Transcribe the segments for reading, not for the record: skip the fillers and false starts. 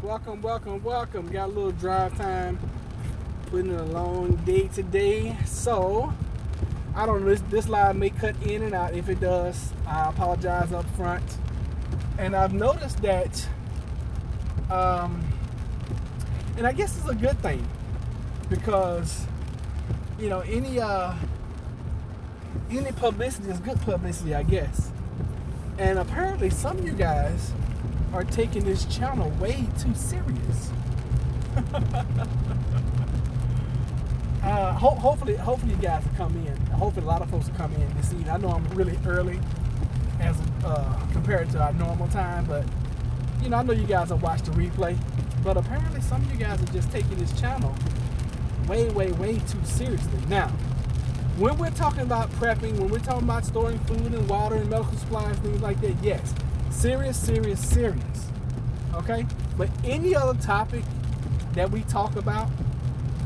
Welcome. Got a little drive time. Putting in a long day today. So, I don't know, this live may cut in and out. If it does, I apologize up front. And I've noticed that, and I guess it's a good thing, because, any publicity is good publicity, I guess. And apparently some of you guys are taking this channel way too serious. Hopefully you guys will come in. Hopefully a lot of folks will come in this evening. I know I'm really early as compared to our normal time, but I know you guys will watch the replay. But apparently some of you guys are just taking this channel way too seriously. Now, when we're talking about prepping, when we're talking about storing food and water and medical supplies, things like that, yes, serious. Okay? But any other topic that we talk about,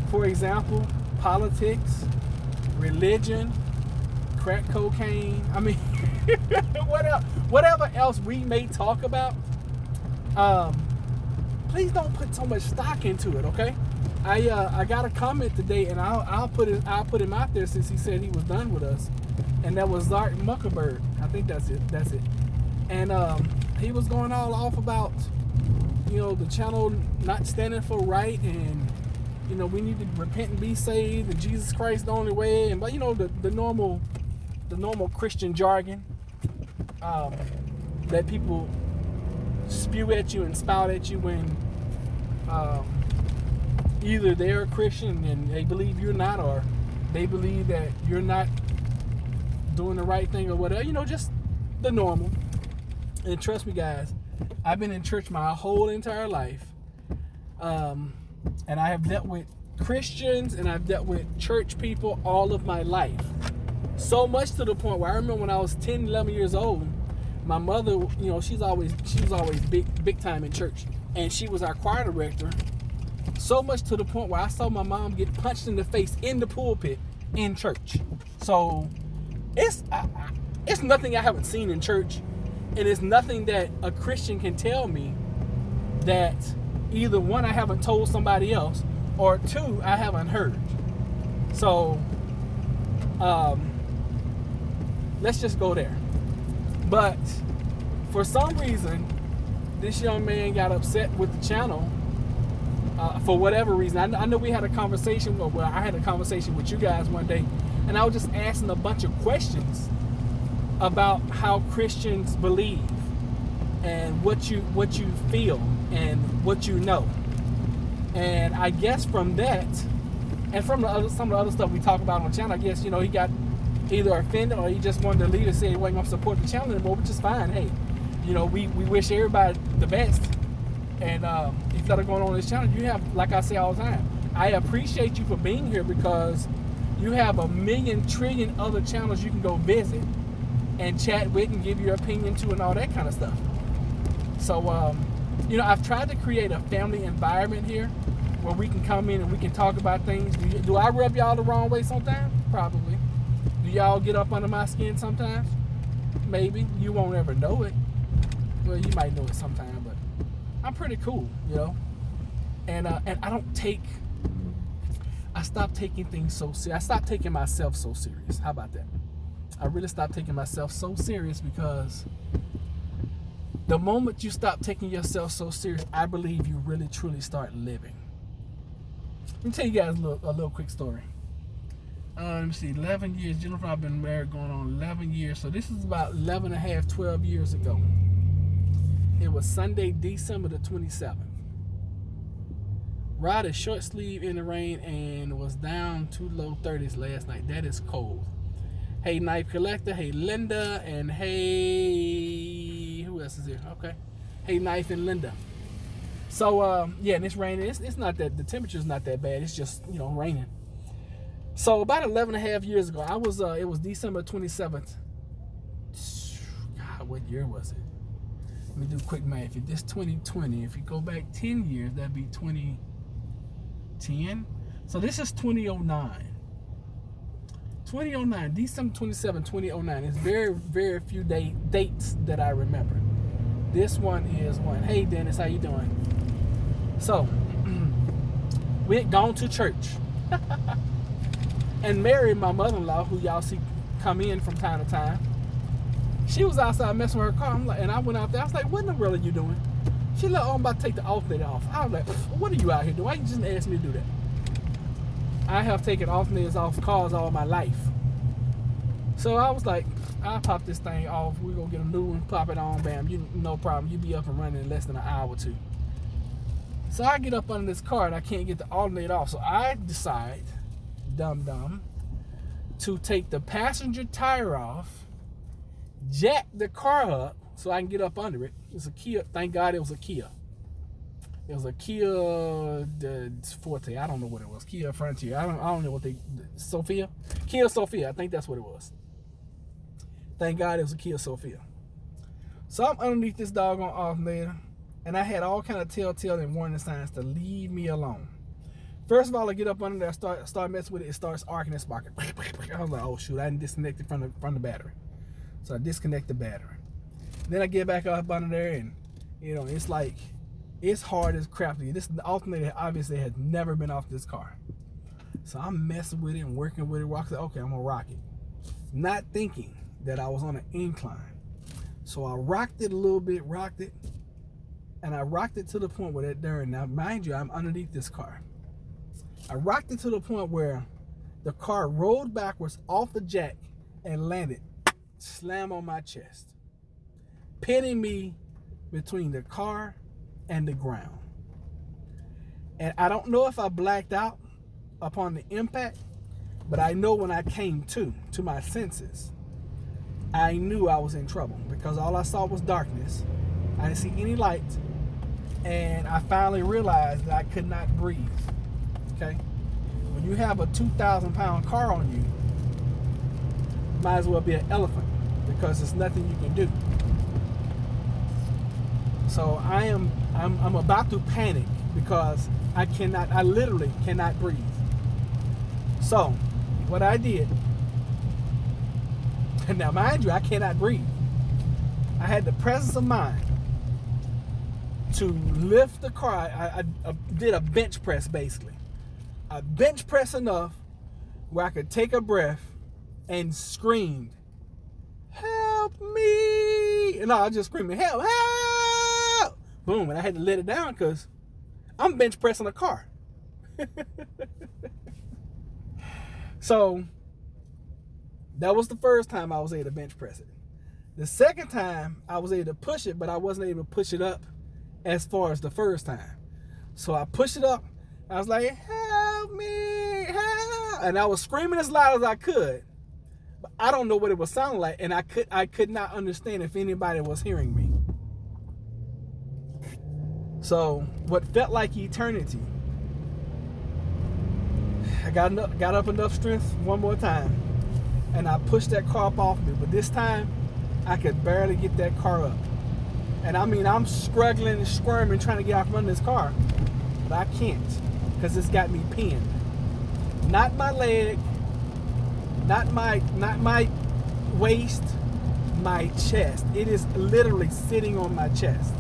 for example, politics, religion, crack cocaine, whatever else we may talk about, please don't put so much stock into it, okay? I got a comment today, and I'll put him out there since he said he was done with us, and that was Zart Muckerberg. I think that's it. And he was going all off about the channel not standing for right, and we need to repent and be saved, and Jesus Christ the only way, and but the normal Christian jargon that people spew at you and spout at you when either they're a Christian and they believe you're not, or they believe that you're not doing the right thing or whatever, just the normal. And trust me, guys, I've been in church my whole entire life, and I have dealt with Christians and I've dealt with church people all of my life. So much to the point where I remember when I was 10, 11 years old, my mother, she was always big time in church, and she was our choir director. So much to the point where I saw my mom get punched in the face in the pulpit in church. So it's nothing I haven't seen in church, and it's nothing that a Christian can tell me that either one, I haven't told somebody else, or two, I haven't heard. So let's just go there. But for some reason, this young man got upset with the channel for whatever reason. I know we had a conversation, well, I had a conversation with you guys one day, and I was just asking a bunch of questions about how Christians believe and what you feel and what you know. And I guess from that, and from some of the other stuff we talk about on the channel, I guess, he got either offended or he just wanted to leave and say he wasn't going to support the channel anymore, which is fine. Hey, we wish everybody the best. And if that are going on this channel, you have, like I say all the time, I appreciate you for being here, because you have a million trillion other channels you can go visit and chat with and give your opinion to and all that kind of stuff. So, I've tried to create a family environment here where we can come in and we can talk about things. Do I rub y'all the wrong way sometimes? Probably. Do y'all get up under my skin sometimes? Maybe. You won't ever know it. Well, you might know it sometime, but I'm pretty cool, And I stopped taking things so serious. I stopped taking myself so serious. How about that? I really stopped taking myself so serious, because the moment you stop taking yourself so serious, I believe you really truly start living. Let me tell you guys a little quick story. Let me see, 11 years. Jennifer and I have been married going on 11 years. So this is about 11 and a half, 12 years ago. It was Sunday, December the 27th. Rod is short sleeve in the rain and was down to low 30s last night. That is cold. Hey, Knife Collector. Hey, Linda. And hey, who else is here? Okay. Hey, Knife and Linda. So, yeah, and it's raining. It's not that, the temperature's not that bad. It's just, raining. So about 11 and a half years ago, it was December 27th. God, what year was it? Let me do quick math. If this 2020, if you go back 10 years, that'd be 2010. So this is 2009. 2009, December 27, 2009. It's very, very few dates that I remember. This one is one. Hey, Dennis, how you doing? So we had gone to church. And Mary, my mother-in-law, who y'all see come in from time to time, she was outside messing with her car. And I went out there. I was like, what in the world are you doing? She like, oh, I'm about to take the alternator off. I was like, what are you out here doing? Why you just ask me to do that? I have taken alternators off cars all my life. So I was like, I'll pop this thing off. We're going to get a new one, pop it on, bam. No problem. You be up and running in less than an hour or two. So I get up under this car and I can't get the alternator off. So I decide, dumb, to take the passenger tire off, jack the car up so I can get up under it. It's a Kia. Thank God it was a Kia. It was a Kia Forte. I don't know what it was. Kia Frontier. I don't know what Sophia? Kia Sophia. I think that's what it was. Thank God it was a Kia Sophia. So I'm underneath this doggone alternator, and I had all kind of telltale and warning signs to leave me alone. First of all, I get up under there, start messing with it. It starts arcing and sparking. I was like, oh shoot, I didn't disconnect it from the battery. So I disconnect the battery. Then I get back up under there, and it's like, it's hard as crap. This alternator obviously has never been off this car. So I'm messing with it and working with it. Okay, I'm gonna rock it. Not thinking that I was on an incline. So I rocked it a little bit, and I rocked it to the point where now mind you, I'm underneath this car. I rocked it to the point where the car rolled backwards off the jack and landed slam on my chest, pinning me between the car and the ground. And I don't know if I blacked out upon the impact, but I know when I came to my senses, I knew I was in trouble because all I saw was darkness. I didn't see any light, and I finally realized that I could not breathe. Okay? When you have a 2,000-pound car on you, might as well be an elephant because there's nothing you can do. So I'm about to panic because I literally cannot breathe. So what I did, and now mind you, I cannot breathe. I had the presence of mind to lift the car. I did a bench press basically. I bench press enough where I could take a breath and screamed, help me. And I was just screaming, help. Boom, and I had to let it down because I'm bench pressing a car. So that was the first time I was able to bench press it. The second time I was able to push it, but I wasn't able to push it up as far as the first time. So I pushed it up. I was like, help me, help. And I was screaming as loud as I could. But I don't know what it was sounding like, and I could not understand if anybody was hearing me. So what felt like eternity, I got up enough strength one more time, and I pushed that car up off me. But this time, I could barely get that car up. And I mean, I'm struggling and squirming trying to get out from under this car, but I can't because it's got me pinned. Not my leg, not my waist, my chest. It is literally sitting on my chest.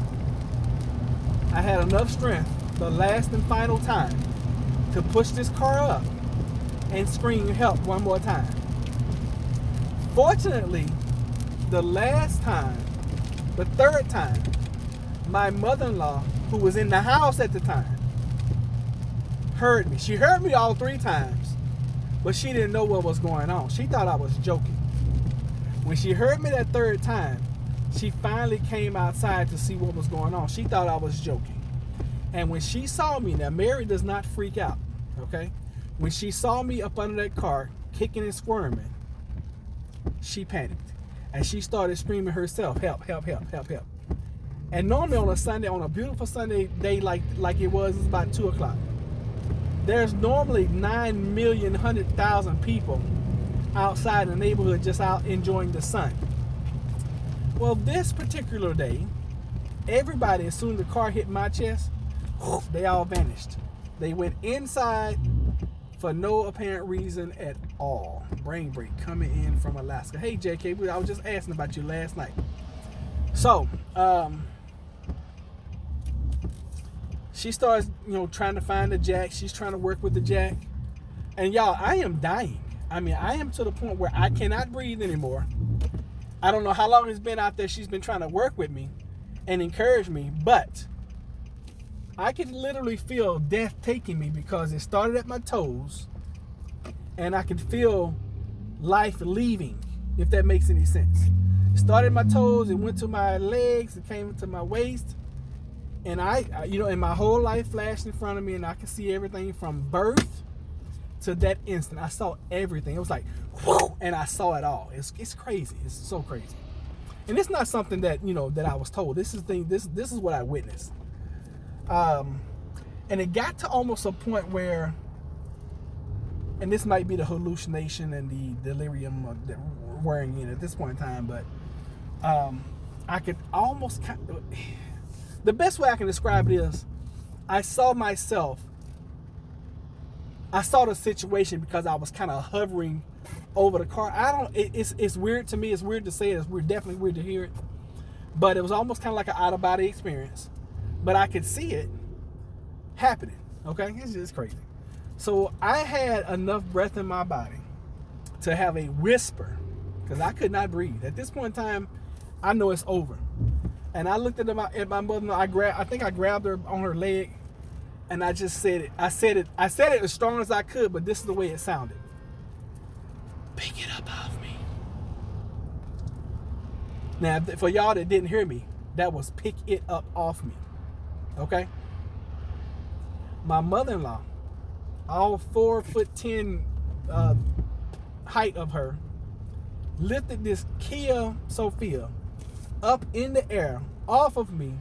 I had enough strength the last and final time to push this car up and scream help one more time. Fortunately, the third time, my mother-in-law, who was in the house at the time, heard me. She heard me all three times, but she didn't know what was going on. She thought I was joking. When she heard me that third time, she finally came outside to see what was going on. She thought I was joking. And when she saw me, now Mary does not freak out, okay? When she saw me up under that car, kicking and squirming, she panicked. And she started screaming herself, help, help, help, help, help. And normally on a Sunday, on a beautiful Sunday day like it was, it's about 2 o'clock. There's normally 9,100,000 people outside the neighborhood just out enjoying the sun. Well, this particular day, everybody, as soon as the car hit my chest, they all vanished. They went inside for no apparent reason at all. Brain break coming in from Alaska. Hey, JK, I was just asking about you last night. So, She starts, trying to find the jack. She's trying to work with the jack. And y'all, I am dying. I mean, I am to the point where I cannot breathe anymore. I don't know how long it's been out there. She's been trying to work with me and encourage me, but I could literally feel death taking me because it started at my toes and I could feel life leaving, if that makes any sense. It started at my toes, it went to my legs, it came to my waist, and and my whole life flashed in front of me, and I could see everything from birth to that instant. I saw everything. It was like, whoo, and I saw it all. It's crazy. It's so crazy. And it's not something that, that I was told. This is what I witnessed. And it got to almost a point where, and this might be the hallucination and the delirium that we're wearing in at this point in time, but I could almost the best way I can describe it is I saw the situation because I was kind of hovering over the car. It's weird to me. It's weird to say it. It's definitely weird to hear it. But it was almost kind of like an out-of-body experience. But I could see it happening. Okay? It's just crazy. So I had enough breath in my body to have a whisper because I could not breathe. At this point in time, I know it's over. And I looked at my mother. I think I grabbed her on her leg. And I just said it. I said it as strong as I could, but this is the way it sounded. Pick it up off me. Now, for y'all that didn't hear me, that was pick it up off me. Okay? My mother-in-law, all 4'10" height of her, lifted this Kia Sophia up in the air off of me,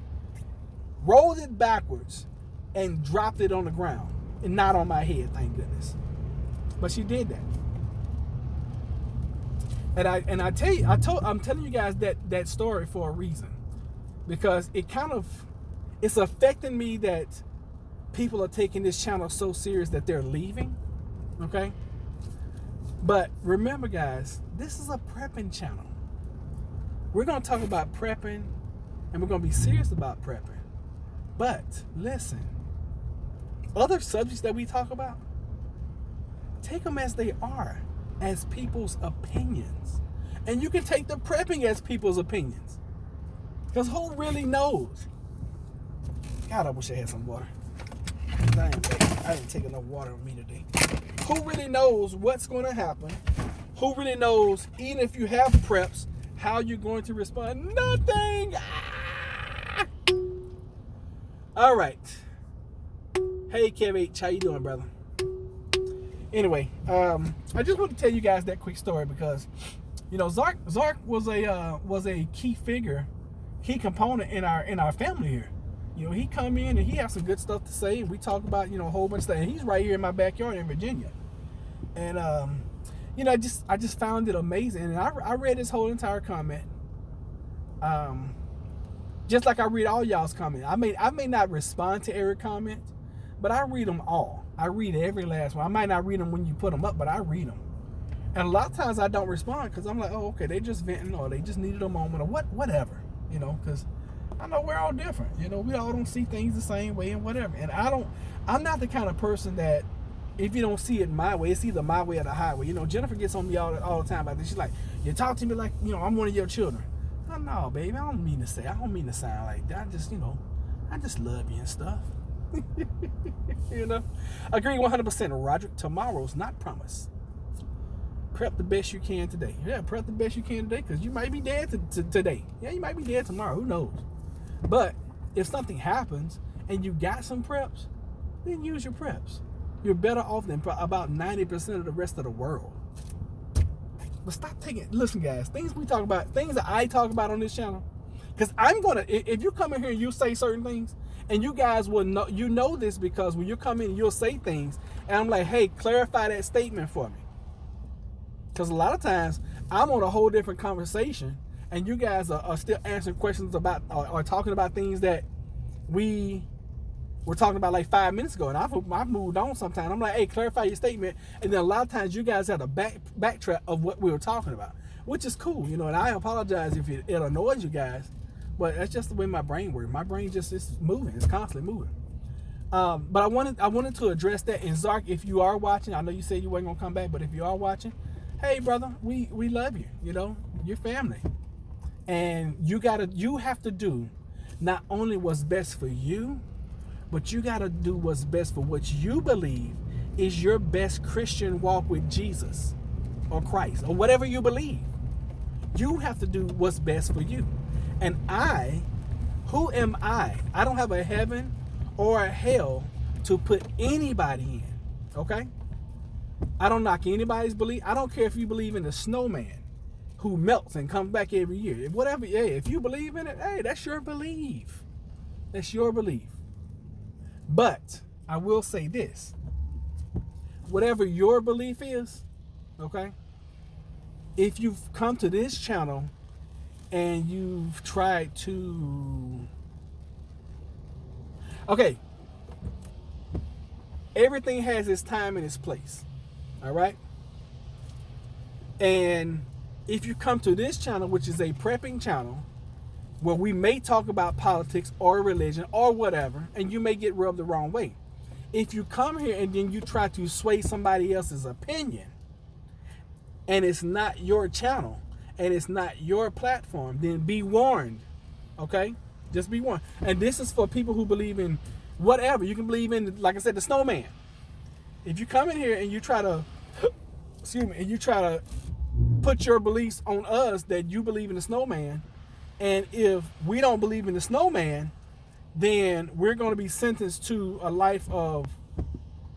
rolled it backwards, and dropped it on the ground, and not on my head, thank goodness. But she did that. And I tell you, I'm telling you guys that story for a reason, because it's affecting me that people are taking this channel so serious that they're leaving. Okay. But remember, guys, this is a prepping channel. We're gonna talk about prepping, and we're gonna be serious about prepping. But listen. Other subjects that we talk about, take them as they are, as people's opinions. And you can take the prepping as people's opinions. Because who really knows? God, I wish I had some water. I didn't take enough water with me today. Who really knows what's going to happen? Who really knows, even if you have preps, how you're going to respond? Nothing! Ah! All right. Hey, Kev H, how you doing, brother? Anyway, I just want to tell you guys that quick story because, Zark was a key figure, key component in our family here. He come in and he has some good stuff to say, and we talk about a whole bunch of stuff. And he's right here in my backyard in Virginia, and I just found it amazing. And I read his whole entire comment. Just like I read all y'all's comments. I may not respond to every comment, but I read them all. I read every last one. I might not read them when you put them up, but I read them. And a lot of times I don't respond because I'm like, oh, okay, they just venting or they just needed a moment or whatever, because I know we're all different. We all don't see things the same way and whatever. And I'm not the kind of person that if you don't see it my way, it's either my way or the highway. Jennifer gets on me all the time about this. She's like, you talk to me like, I'm one of your children. Oh, no, baby, I don't mean to sound like that. I just love you and stuff. Agree 100%. Roderick, tomorrow's not promised. Prep the best you can today. Yeah, prep the best you can today because you might be dead today. Yeah, you might be dead tomorrow. Who knows? But if something happens and you got some preps, then use your preps. You're better off than about 90% of the rest of the world. But stop listen, guys, things that I talk about on this channel, because if you come in here and you say certain things, and you guys will know, this because when you come in, you'll say things, and I'm like, hey, clarify that statement for me. Because a lot of times, I'm on a whole different conversation, and you guys are still answering questions about, or talking about things that we were talking about like 5 minutes ago, and I've moved on sometimes. I'm like, hey, clarify your statement, and then a lot of times you guys have to backtrack of what we were talking about, which is cool, and I apologize if it annoys you guys. But that's just the way my brain works. My brain just is moving. It's constantly moving. But I wanted to address that. And Zark, if you are watching, I know you said you weren't gonna come back, but if you are watching, hey brother, we love you. You know, you're family, and you have to do not only what's best for you, but you gotta do what's best for what you believe is your best Christian walk with Jesus or Christ or whatever you believe. You have to do what's best for you. And who am I? I don't have a heaven or a hell to put anybody in, okay? I don't knock anybody's belief. I don't care if you believe in the snowman who melts and comes back every year. Whatever, if you believe in it, hey, that's your belief. That's your belief. But I will say this. Whatever your belief is, okay? If you've come to this channel and you've tried to... Okay. Everything has its time and its place. All right? And if you come to this channel, which is a prepping channel, where we may talk about politics or religion or whatever, and you may get rubbed the wrong way. If you come here and then you try to sway somebody else's opinion, and it's not your channel, and it's not your platform, then be warned, okay? Just be warned. And this is for people who believe in whatever. You can believe in, like I said, the snowman. If you come in here and you try to, and you try to put your beliefs on us that you believe in the snowman, and if we don't believe in the snowman, then we're going to be sentenced to a life of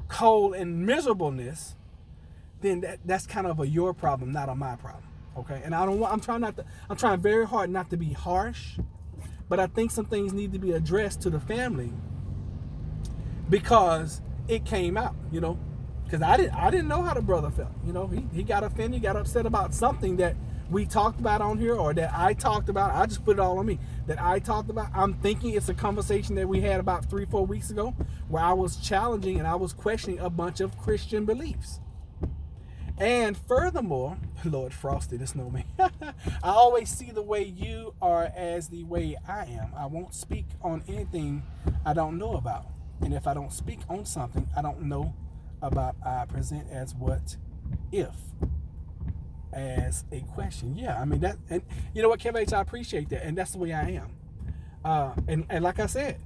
cold and miserableness, then that's kind of your problem, not a my problem. Okay? And I'm trying very hard not to be harsh, but I think some things need to be addressed to the family because it came out, you know, because I didn't know how the brother felt. You know, he got offended, he got upset about something that we talked about on here, or that I talked about. I just put it all on me. That I talked about. I'm thinking it's a conversation that we had about 3-4 weeks ago, where I was challenging and I was questioning a bunch of Christian beliefs. And furthermore, Lord Frosty the Snowman, I always see the way you are as the way I am. I won't speak on anything I don't know about. And if I don't speak on something I don't know about, I present as what if. As a question. Yeah, I mean that, and you know what, Kev H, I appreciate that, and that's the way I am. And like I said,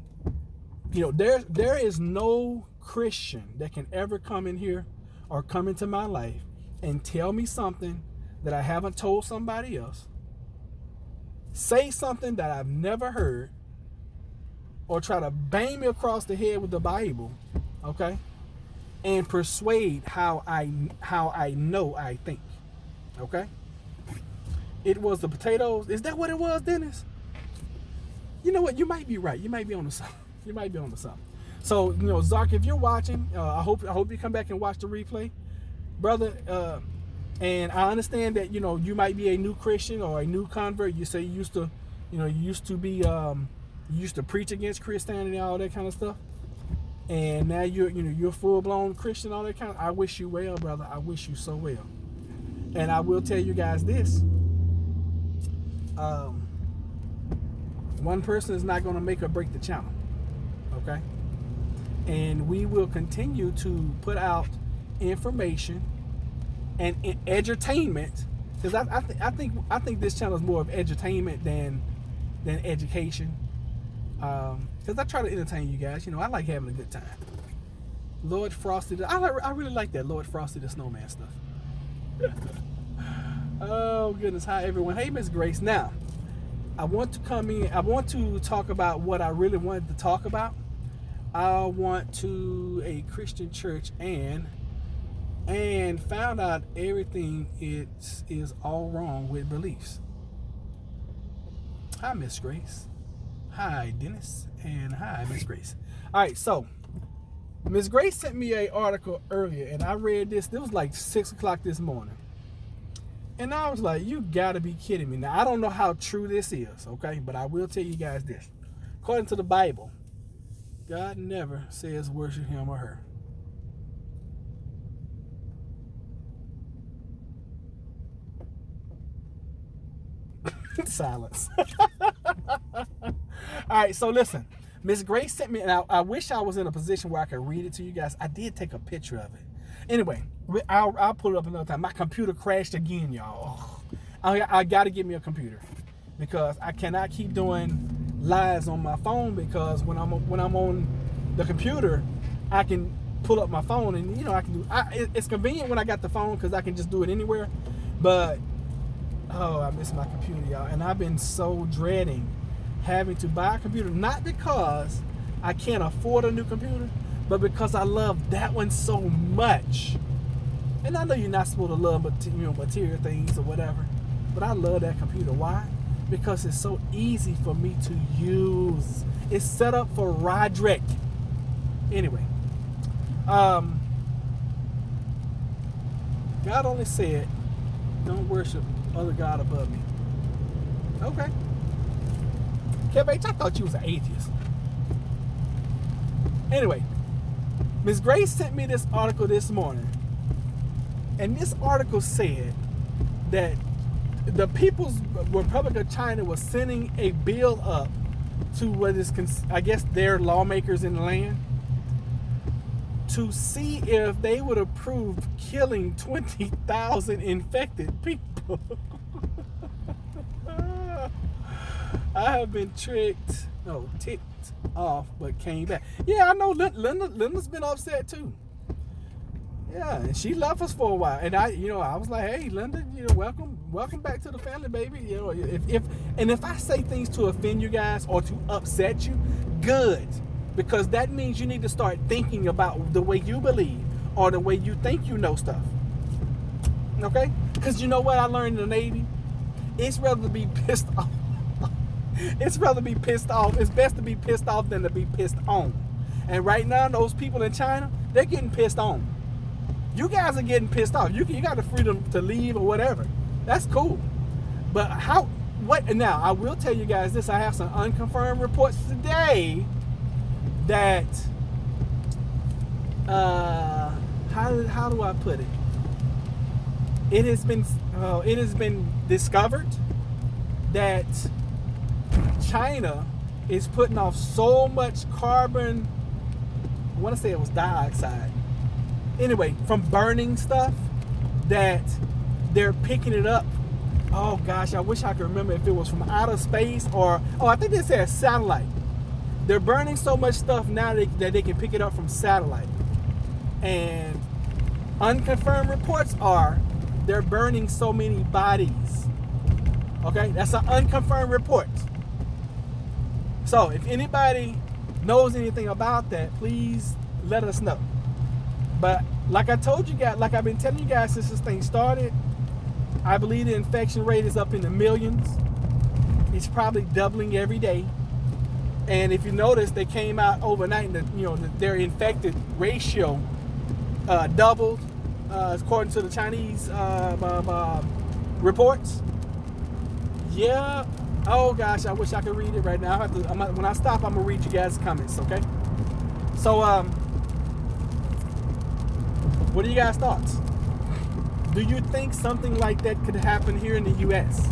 you know, there is no Christian that can ever come in here or come into my life and tell me something that I haven't told somebody else, say something that I've never heard, or try to bang me across the head with the Bible, okay, and persuade how I know I think. Okay? It was the potatoes. Is that what it was, Dennis? You know what? You might be right. You might be on to something. You might be on to something. So, you know, Zark, if you're watching, I hope you come back and watch the replay, brother. And I understand that, you know, you might be a new Christian or a new convert. You say you used to preach against Christianity, all that kind of stuff, and now you're full blown Christian, all that kind of. I wish you well, brother. I wish you so well. And I will tell you guys this. One person is not going to make or break the channel. Okay? And we will continue to put out information and edutainment. Because I think this channel is more of edutainment than education. Because I try to entertain you guys. You know, I like having a good time. Lord Frosty, I really like that Lord Frosty the Snowman stuff. Oh goodness, hi everyone. Hey Miss Grace. Now I want to talk about what I really wanted to talk about. I went to a Christian church and found out everything is all wrong with beliefs. Hi Miss Grace. Hi Dennis, and hi Miss Grace. All right, so Miss Grace sent me an article earlier, and I read this. It was like 6 o'clock this morning. And I was like, you gotta be kidding me. Now, I don't know how true this is, okay? But I will tell you guys this. According to the Bible, God never says worship him or her. Silence. All right, so listen. Miss Grace sent me, and I wish I was in a position where I could read it to you guys. I did take a picture of it. Anyway, I'll pull it up another time. My computer crashed again, y'all. I got to get me a computer because I cannot keep doing lives on my phone, because when I'm on the computer, I can pull up my phone and, you know, I can do. It's convenient when I got the phone because I can just do it anywhere. But I miss my computer, y'all, and I've been so dreading having to buy a computer, not because I can't afford a new computer, but because I love that one so much. And I know you're not supposed to love material things or whatever, but I love that computer. Why? Because it's so easy for me to use. It's set up for Roderick. Anyway, God only said, don't worship other God above me. Okay. Kevin, I thought you was an atheist. Anyway, Miss Grace sent me this article this morning. And this article said that the People's Republic of China was sending a bill up to what is, I guess, their lawmakers in the land to see if they would approve killing 20,000 infected people. I have been ticked off, but came back. Yeah, I know Linda's been upset too. Yeah, and she left us for a while, and I was like, hey, Linda, welcome back to the family, baby. You know, if I say things to offend you guys or to upset you, good, because that means you need to start thinking about the way you believe or the way you think you know stuff. Okay? Because you know what I learned in the Navy? It's rather to be pissed off. It's best to be pissed off than to be pissed on. And right now, those people in China, they're getting pissed on. You guys are getting pissed off. You got the freedom to leave or whatever. That's cool. But now, I will tell you guys this. I have some unconfirmed reports today that, how do I put it? It has been discovered that China is putting off so much carbon, I want to say it was dioxide, anyway, from burning stuff, that they're picking it up. Oh gosh, I wish I could remember if it was from outer space or, I think they said satellite. They're burning so much stuff now that they can pick it up from satellite. And unconfirmed reports are they're burning so many bodies. Okay, that's an unconfirmed report. So if anybody knows anything about that, please let us know. But like I told you guys, like I've been telling you guys since this thing started, I believe the infection rate is up in the millions. It's probably doubling every day. And if you notice, they came out overnight and their infected ratio doubled according to the Chinese reports. Yeah. Oh gosh, I wish I could read it right now. When I stop, I'm gonna read you guys' comments. Okay. So, what are you guys' thoughts? Do you think something like that could happen here in the U.S.?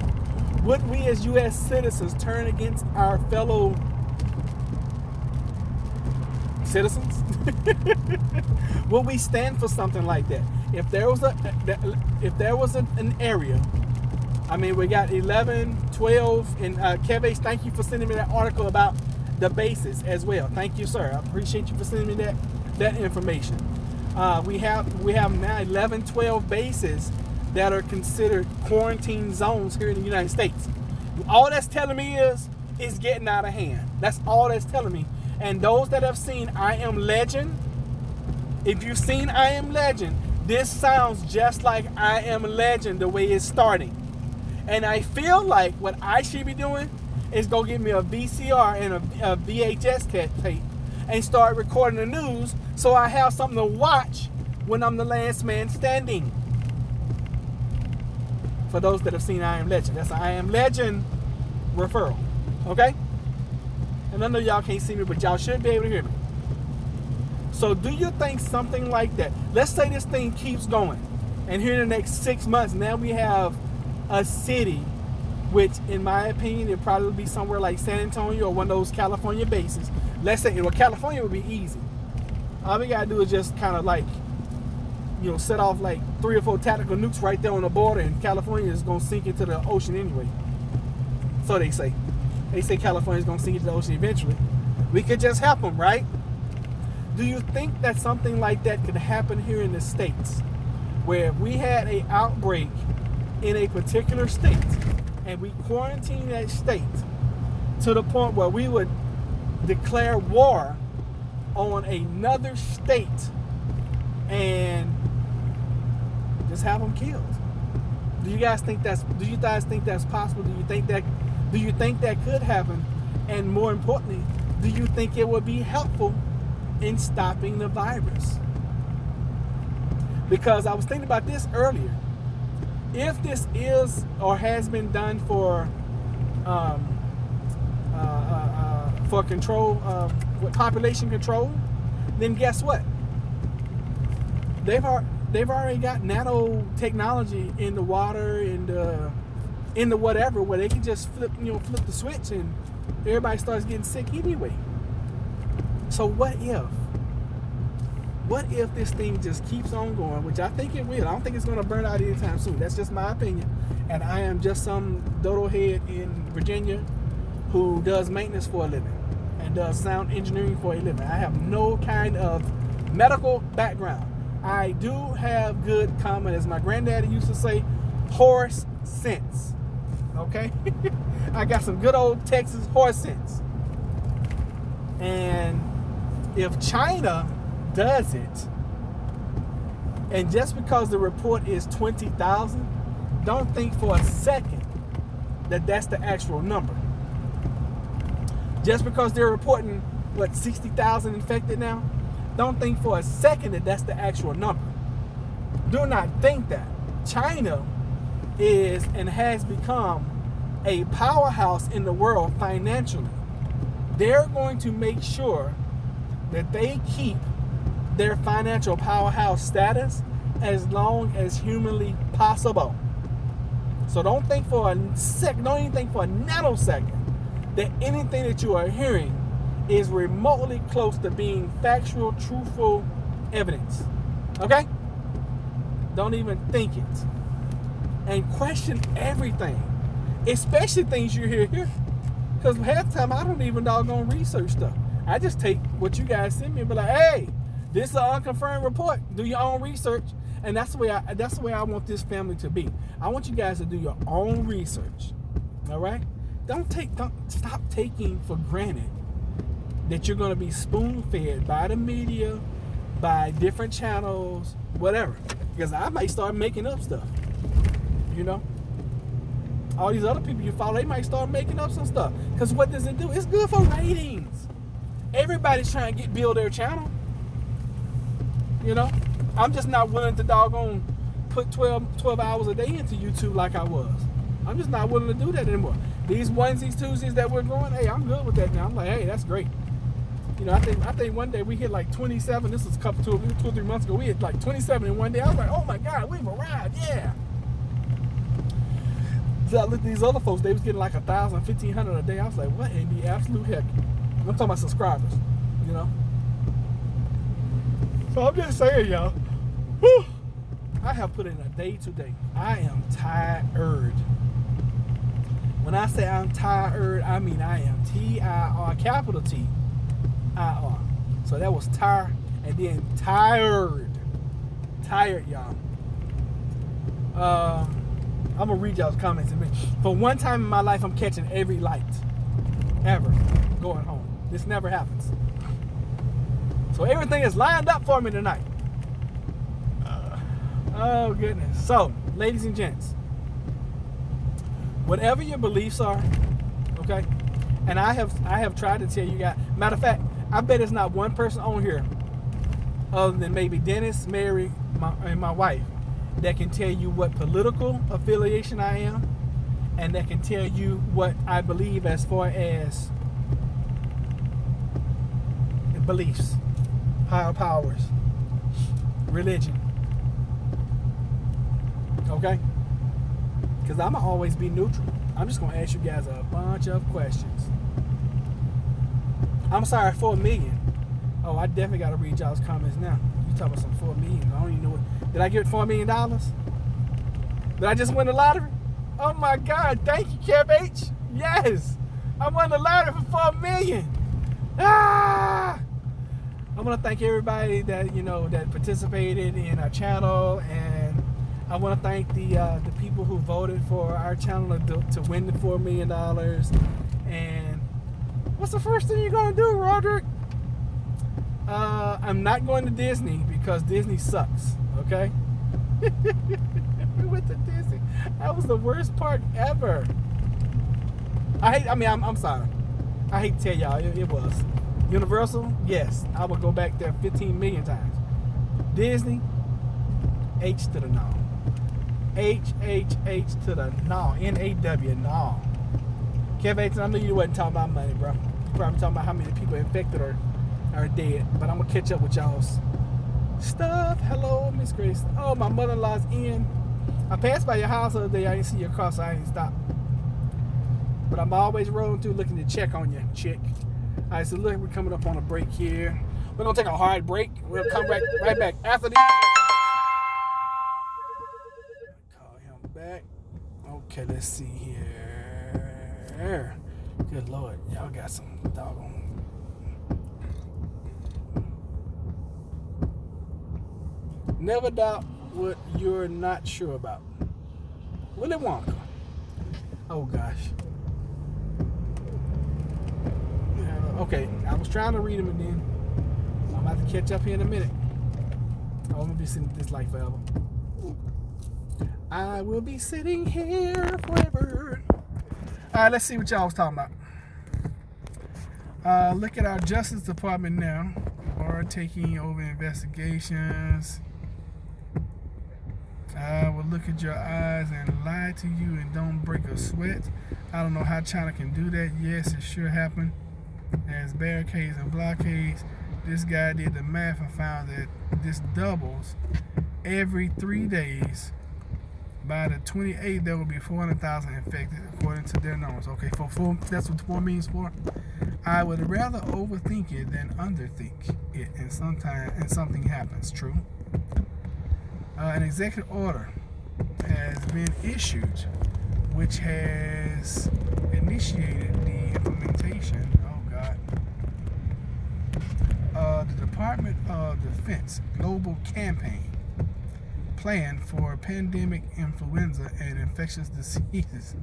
Would we as U.S. citizens turn against our fellow citizens? Will we stand for something like that? If there was an area, I mean, we got 11, 12, and Keves, thank you for sending me that article about the bases as well. Thank you, sir. I appreciate you for sending me that information. We have now 11, 12 bases that are considered quarantine zones here in the United States. All that's telling me is it's getting out of hand. That's all that's telling me. And those that have seen I Am Legend, if you've seen I Am Legend, this sounds just like I Am Legend the way it's starting. And I feel like what I should be doing is go get me a VCR and a VHS tape and start recording the news so I have something to watch when I'm the last man standing. For those that have seen I Am Legend, that's an I Am Legend referral. Okay? And I know y'all can't see me, but y'all should be able to hear me. So do you think something like that, let's say this thing keeps going, and here in the next 6 months, now we have a city, which in my opinion, it'd probably be somewhere like San Antonio or one of those California bases, let's say, well, California would be easy. All we gotta do is just kind of like, set off like 3 or 4 tactical nukes right there on the border, and California is gonna sink into the ocean anyway. So they say. They say California is gonna sink into the ocean eventually. We could just help them, right? Do you think that something like that could happen here in the States, where if we had an outbreak in a particular state and we quarantine that state to the point where we would declare war on another state and just have them killed? Do you guys think that's possible? Do you think that could happen? And more importantly, do you think it would be helpful in stopping the virus? Because I was thinking about this earlier. If this is or has been done for control, population control, then guess what? They've already got nanotechnology in the water, in the whatever, where they can just flip the switch and everybody starts getting sick anyway. So what if this thing just keeps on going, which I think it will. I don't think it's going to burn out anytime soon. That's just my opinion. And I am just some dodo head in Virginia who does maintenance for a living and does sound engineering for a living. I have no kind of medical background. I do have good common, as my granddaddy used to say, horse sense. Okay? I got some good old Texas horse sense. And if China does it, and just because the report is 20,000, don't think for a second that that's the actual number. Just because they're reporting 60,000 infected now, don't think for a second that that's the actual number. Do not think that. China is and has become a powerhouse in the world financially. They're going to make sure that they keep their financial powerhouse status as long as humanly possible. So don't think for a second, don't even think for a nanosecond that anything that you are hearing is remotely close to being factual, truthful evidence. Okay? Don't even think it. And question everything, especially things you hear here. Because half the time I don't even doggone research stuff. I just take what you guys send me and be like, hey, this is an unconfirmed report. Do your own research. And that's the way I want this family to be. I want you guys to do your own research. All right? Don't stop taking for granted that you're going to be spoon-fed by the media, by different channels, whatever. Because I might start making up stuff. All these other people you follow, they might start making up some stuff. Because what does it do? It's good for ratings. Everybody's trying to build their channel. I'm just not willing to doggone put 12 hours a day into YouTube like I was. I'm just not willing to do that anymore. These Wednesdays, Tuesdays that we're going, hey, I'm good with that now. I'm like, hey, that's great. I think one day we hit like 27. This was two or 3 months ago. We hit like 27 in one day. I was like, oh my God, we've arrived, yeah. So I looked at these other folks, they was getting like 1,000, 1,500 a day. I was like, what in the absolute heck? I'm talking about subscribers, So I'm just saying, y'all, I have put in a day today. I am tired. When I say I'm tired, I mean I am T-I-R, capital T-I-R. So that was tired and then tired. Tired, y'all. I'm going to read y'all's comments in a minute. For one time in my life, I'm catching every light. Ever. Going home. This never happens. So everything is lined up for me tonight. Oh, goodness. So, ladies and gents, whatever your beliefs are, okay, and I have tried to tell you guys, matter of fact, I bet there's not one person on here other than maybe Dennis, Mary, and my wife that can tell you what political affiliation I am and that can tell you what I believe as far as beliefs, higher powers, religion. Okay? Because I'm going to always be neutral. I'm just going to ask you guys a bunch of questions. I'm sorry, 4 million. Oh, I definitely got to read y'all's comments now. You talking about some 4 million? I don't even know what. Did I get $4 million? Did I just win the lottery? Oh my God! Thank you, Kev H. Yes, I won the lottery for 4 million. Ah! I want to thank everybody that that participated in our channel, and I want to thank the people who voted for our channel to win the $4 million. And what's the first thing you're gonna do, Roderick? I'm not going to Disney because Disney sucks. Okay. We went to Disney. That was the worst part ever. I'm sorry. I hate to tell y'all, it was. Universal, yes, I would go back there 15 million times. Disney, H to the no. H to the no. N-A-W, no. Kev H, I know you wasn't talking about money, bro. You're probably talking about how many people infected are dead. But I'm going to catch up with y'all's stuff. Hello, Miss Grace. Oh, my mother-in-law's in. I passed by your house the other day. I didn't see your car, so I didn't stop. But I'm always rolling through looking to check on you, chick. All right, so look, we're coming up on a break here. We're going to take a hard break. We'll come right back after this. Call him back. Okay, let's see here. Good Lord, y'all got some doggone. Never doubt what you're not sure about. Willy Wonka. Oh gosh. Okay, I was trying to read them, and then I'm about to catch up here in a minute. I'm gonna be sitting this life forever. I will be sitting here forever. All right, let's see what y'all was talking about. Look at our Justice Department now. Are taking over investigations. I will look at your eyes and lie to you and don't break a sweat. I don't know how China can do that. Yes, it sure happened. As barricades and blockades, this guy did the math and found that this doubles every 3 days. By the 28th, there will be 400,000 infected, according to their numbers. Okay, that's what 4 means for. I would rather overthink it than underthink it, and something happens. True. An executive order has been issued, which has initiated the implementation. The Department of Defense Global Campaign Plan for Pandemic Influenza and Infectious Diseases.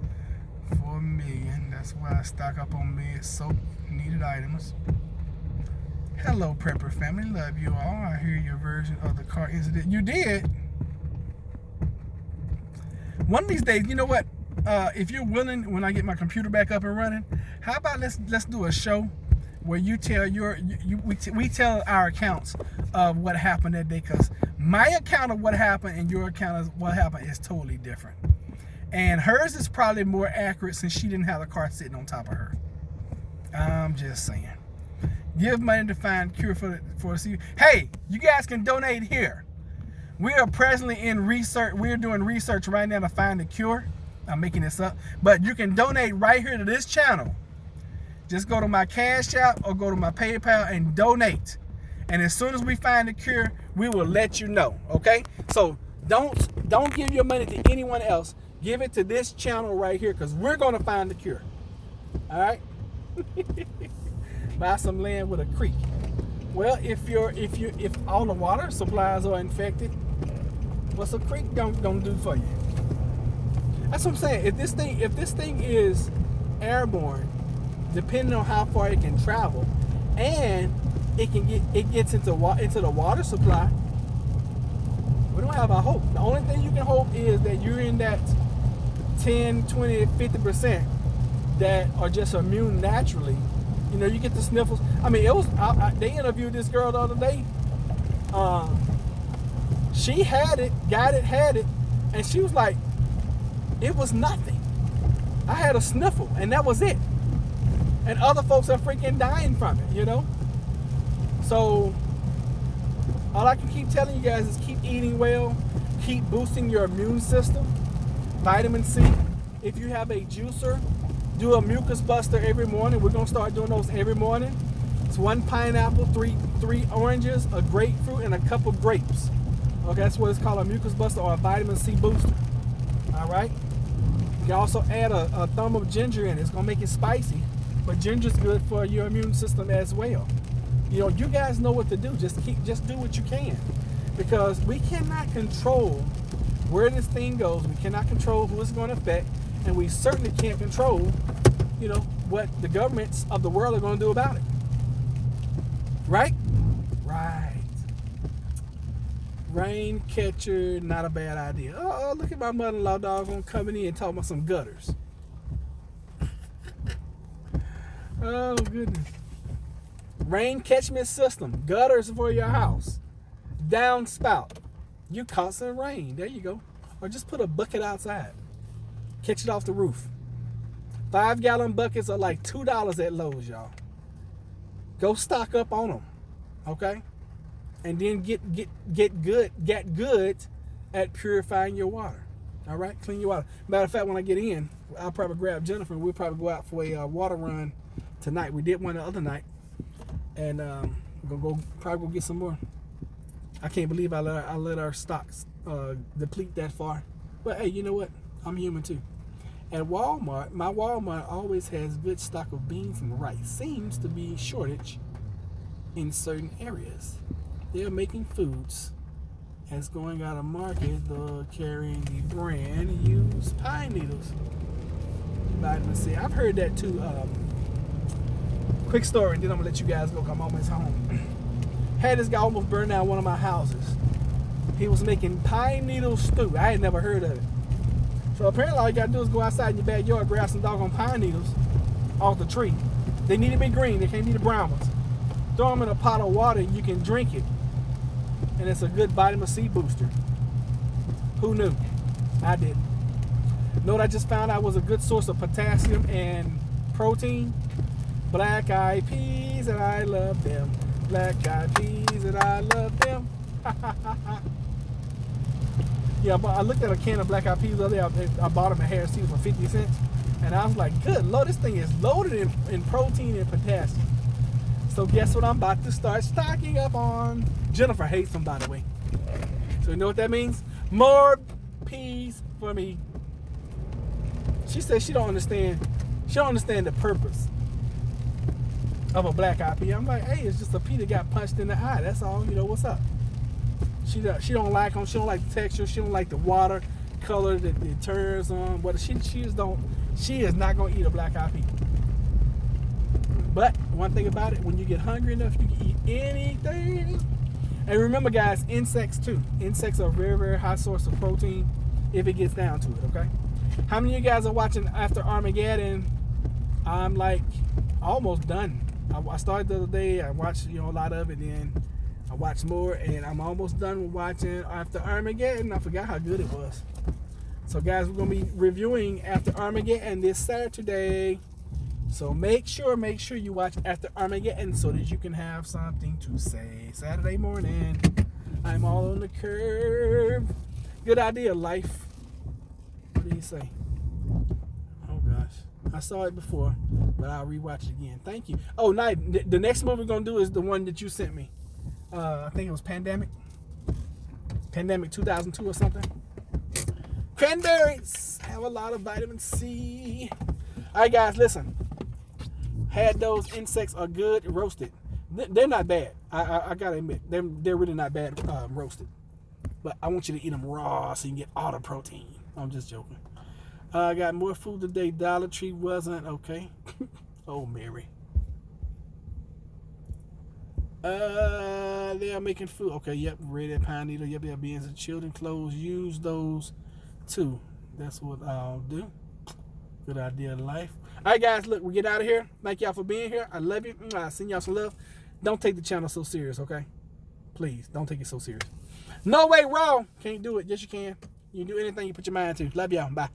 4 million. That's why I stock up on meds, soap, needed items. Hello, Prepper family. Love you all. I hear your version of the car incident. You did. One of these days, you know what? If you're willing, when I get my computer back up and running, how about let's do a show where you tell we tell our accounts of what happened that day, because my account of what happened and your account of what happened is totally different. And hers is probably more accurate since she didn't have the car sitting on top of her. I'm just saying. Give money to find cure for CV. Hey, you guys can donate here. We are presently in research. We're doing research right now to find the cure. I'm making this up. But you can donate right here to this channel. Just go to my Cash App or go to my PayPal and donate. And as soon as we find the cure, we will let you know. Okay? So don't give your money to anyone else. Give it to this channel right here, because we're going to find the cure. All right? Buy some land with a creek. Well, if all the water supplies are infected, what's a creek gonna do for you? That's what I'm saying. If this thing is airborne, depending on how far it can travel, and it gets into the water supply, we don't have a hope. The only thing you can hope is that you're in that 10, 20, 50% that are just immune naturally. You know, you get the sniffles. I mean, they interviewed this girl the other day. She had it, had it, and she was like, it was nothing. I had a sniffle, and that was it. And other folks are freaking dying from it, you know? So, all I can keep telling you guys is keep eating well, keep boosting your immune system, vitamin C. If you have a juicer, do a mucus buster every morning. We're going to start doing those every morning. That's 1 pineapple, three oranges, a grapefruit, and a couple grapes. Okay, that's what it's called, a mucus buster or a vitamin C booster. All right. You can also add a thumb of ginger in it. It's gonna make it spicy, but ginger's good for your immune system as well. You know, you guys know what to do. Just do what you can, because we cannot control where this thing goes. We cannot control who it's going to affect, and we certainly can't control, you know, what the governments of the world are going to do about it. Right? Right. Rain catcher, not a bad idea. Oh, look at my mother-in-law doggone coming in and talking about some gutters. Oh, goodness. Rain catchment system, gutters for your house, downspout. You caught some rain. There you go. Or just put a bucket outside. Catch it off the roof. 5-gallon buckets are like $2 at Lowe's, y'all. Go stock up on them, okay? And then get good at purifying your water. All right, clean your water. Matter of fact, when I get in, I'll probably grab Jennifer and we'll probably go out for a water run tonight. We did one the other night. And we're gonna probably go get some more. I can't believe I let our stocks deplete that far. But hey, you know what? I'm human too. At Walmart, my Walmart always has good stock of beans and rice. Seems to be shortage in certain areas. They're making foods as going out of market. Carrying the brand used pine needles. Vitamin C. I've heard that too. Quick story, and then I'm gonna let you guys go. I'm almost home. Had this guy almost burn down one of my houses. He was making pine needle stew. I had never heard of it. So apparently all you gotta do is go outside in your backyard, grab some doggone pine needles off the tree. They need to be green. They can't be the brown ones. Throw them in a pot of water and you can drink it. And it's a good vitamin C booster. Who knew? I didn't. Know what I just found out was a good source of potassium and protein? Black eyed peas, and I love them. Black eyed peas, and I love them. Yeah, but I looked at a can of black eyed peas the other day. I bought them at Harris Teeter for 50 cents. And I was like, good Lord, this thing is loaded in protein and potassium. So guess what I'm about to start stocking up on? Jennifer hates them, by the way. So you know what that means? More peas for me. She says she don't understand. She don't understand the purpose of a black eye pea. I'm like, hey, it's just a pea that got punched in the eye. That's all. You know, what's up? She don't like them. She don't like the texture. She don't like the water color that it turns on. But she is not gonna eat a black eye pea. But one thing about it, when you get hungry enough, you can eat anything. And remember, guys, insects too. Insects are a very, very high source of protein if it gets down to it. Okay. How many of you guys are watching After Armageddon? I'm like almost done. I started the other day. I watched a lot of it, and I watched more, and I'm almost done with watching After Armageddon. I forgot how good it was. So guys, we're gonna be reviewing After Armageddon this Saturday. So make sure you watch After Armageddon so that you can have something to say Saturday morning. I'm all on the curve. Good idea, life. What do you say? Oh gosh, I saw it before, but I'll rewatch it again. Thank you. Oh, night. The next movie we're gonna do is the one that you sent me. I think it was Pandemic 2002 or something. Cranberries have a lot of vitamin C. All right, guys, listen. Had those insects are good roasted. They're not bad. I gotta admit, they're really not bad roasted. But I want you to eat them raw so you can get all the protein. I'm just joking. I got more food today. Dollar Tree wasn't okay. Oh, Mary. They are making food. Okay, yep. Red pine needle. Yep, beans and children clothes. Use those too. That's what I'll do. Good idea of life. All right, guys. Look, we get out of here. Thank y'all for being here. I love you. I send y'all some love. Don't take the channel so serious, okay? Please, don't take it so serious. No way wrong. Can't do it. Yes, you can. You can do anything you put your mind to. Love y'all. Bye.